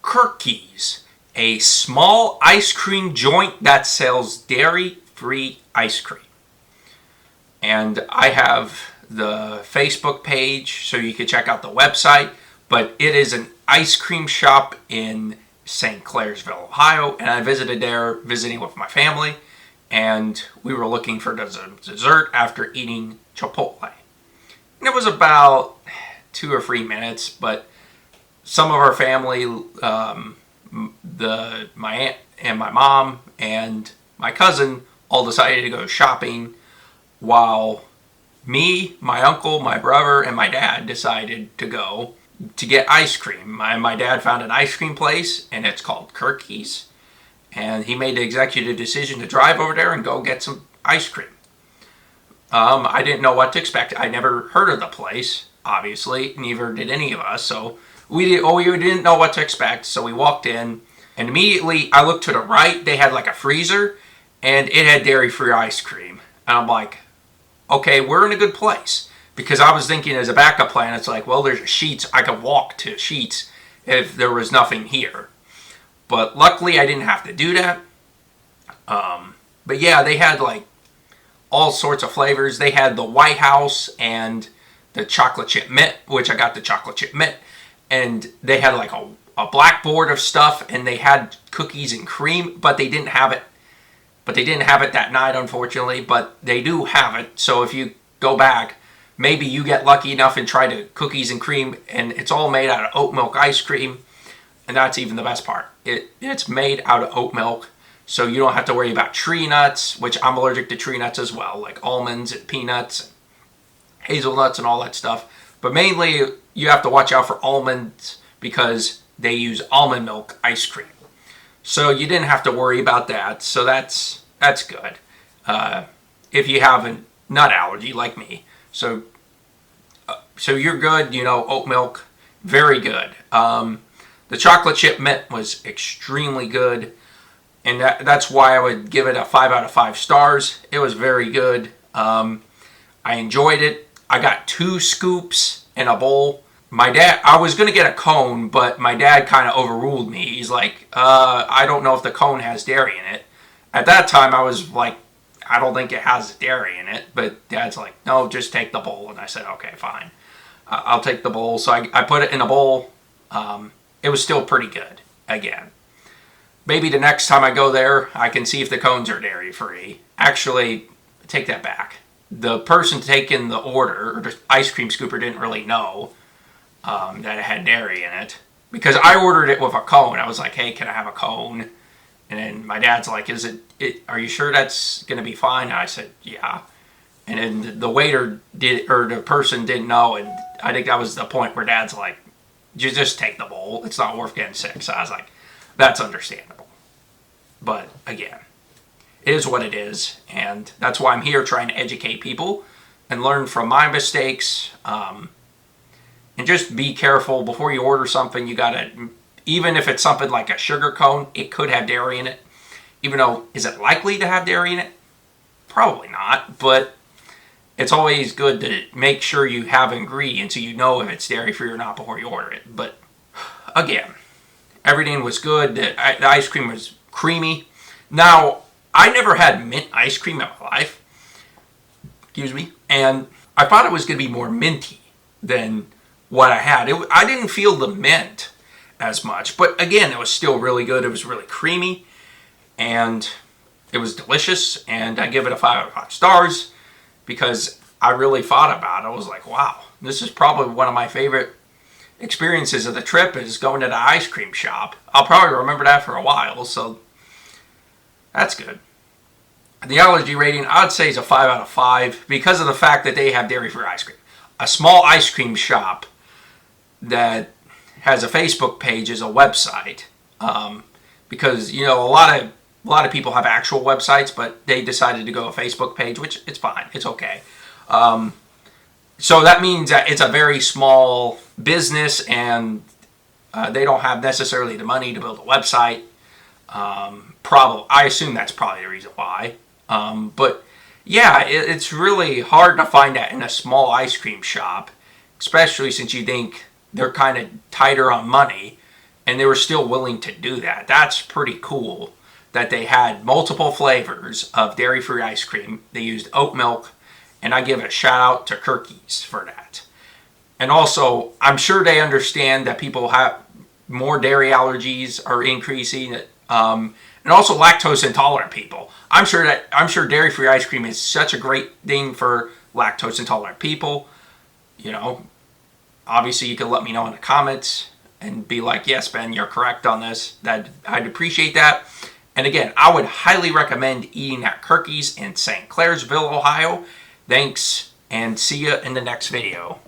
Kirke's, a small ice cream joint that sells dairy-free ice cream. And I have the Facebook page, so you can check out the website. But it is an ice cream shop in St. Clairsville, Ohio. And I visited there visiting with my family. And we were looking for dessert after eating Chipotle. And it was about 2 or 3 minutes, but some of our family, my aunt and my mom and my cousin all decided to go shopping, while me, my uncle, my brother, and my dad decided to go to get ice cream. My dad found an ice cream place, and it's called Kirke's. And he made the executive decision to drive over there and go get some ice cream. I didn't know what to expect. I never heard of the place, obviously. Neither did any of us. So we didn't know what to expect. So we walked in, and immediately I looked to the right. They had like a freezer, and it had dairy-free ice cream. And I'm like, okay, we're in a good place. Because I was thinking as a backup plan, it's like, well, there's a Sheetz. I could walk to Sheetz if there was nothing here. But luckily, I didn't have to do that. But yeah, they had like all sorts of flavors. They had the White House and the chocolate chip mint, which I got the chocolate chip mint. And they had like a blackboard of stuff, and they had cookies and cream, but they didn't have it. But they didn't have it that night, unfortunately. But they do have it. So if you go back, maybe you get lucky enough and try the cookies and cream, and it's all made out of oat milk ice cream. And that's even the best part. It's made out of oat milk, so you don't have to worry about tree nuts, which I'm allergic to tree nuts as well, like almonds and peanuts, and hazelnuts and all that stuff. But mainly, you have to watch out for almonds because they use almond milk ice cream. So you didn't have to worry about that, so that's good. If you have a nut allergy like me. So you're good, oat milk, very good. The chocolate chip mint was extremely good, and that's why I would give it a 5 out of 5 stars. It was very good. I enjoyed it. I got 2 scoops in a bowl. I was going to get a cone, but my dad kind of overruled me. He's like, I don't know if the cone has dairy in it. At that time, I was like, I don't think it has dairy in it, but Dad's like, no, just take the bowl. And I said, okay, fine. I'll take the bowl. So I put it in a bowl. It was still pretty good, again. Maybe the next time I go there, I can see if the cones are dairy-free. Actually, take that back. The person taking the order, or the ice cream scooper, didn't really know that it had dairy in it. Because I ordered it with a cone. I was like, hey, can I have a cone? And then my dad's like, are you sure that's going to be fine? And I said, yeah. And then the waiter the person didn't know, and I think that was the point where Dad's like, you just take the bowl. It's not worth getting sick. So I was like, that's understandable. But again, it is what it is. And that's why I'm here trying to educate people and learn from my mistakes. And just be careful before you order something. You got to, even if it's something like a sugar cone, it could have dairy in it. Even though, is it likely to have dairy in it? Probably not. But it's always good to make sure you have ingredients so you know if it's dairy-free or not before you order it. But again, everything was good. The ice cream was creamy. Now, I never had mint ice cream in my life. Excuse me. And I thought it was going to be more minty than what I had. I didn't feel the mint as much. But again, it was still really good. It was really creamy. And it was delicious. And I give it a 5 out of 5 stars. Because I really thought about it. I was like, wow, this is probably one of my favorite experiences of the trip is going to the ice cream shop. I'll probably remember that for a while, so that's good. The allergy rating, I'd say, is a 5 out of 5 because of the fact that they have dairy-free ice cream. A small ice cream shop that has a Facebook page is a website. Because, a lot of people have actual websites, but they decided to go a Facebook page, which it's fine. It's okay. So that means that it's a very small business, and they don't have necessarily the money to build a website. I assume that's probably the reason why. But yeah, it's really hard to find that in a small ice cream shop, especially since you think they're kind of tighter on money. and they were still willing to do that. That's pretty cool that they had multiple flavors of dairy-free ice cream. They used oat milk, and I give a shout out to Kirke's for that. And also, I'm sure they understand that people have more dairy allergies are increasing, and also lactose intolerant people. I'm sure dairy-free ice cream is such a great thing for lactose intolerant people. You know, obviously you can let me know in the comments and be like, yes, Ben, you're correct on this. I'd appreciate that. And again, I would highly recommend eating at Kirke's in St. Clairsville, Ohio. Thanks, and see you in the next video.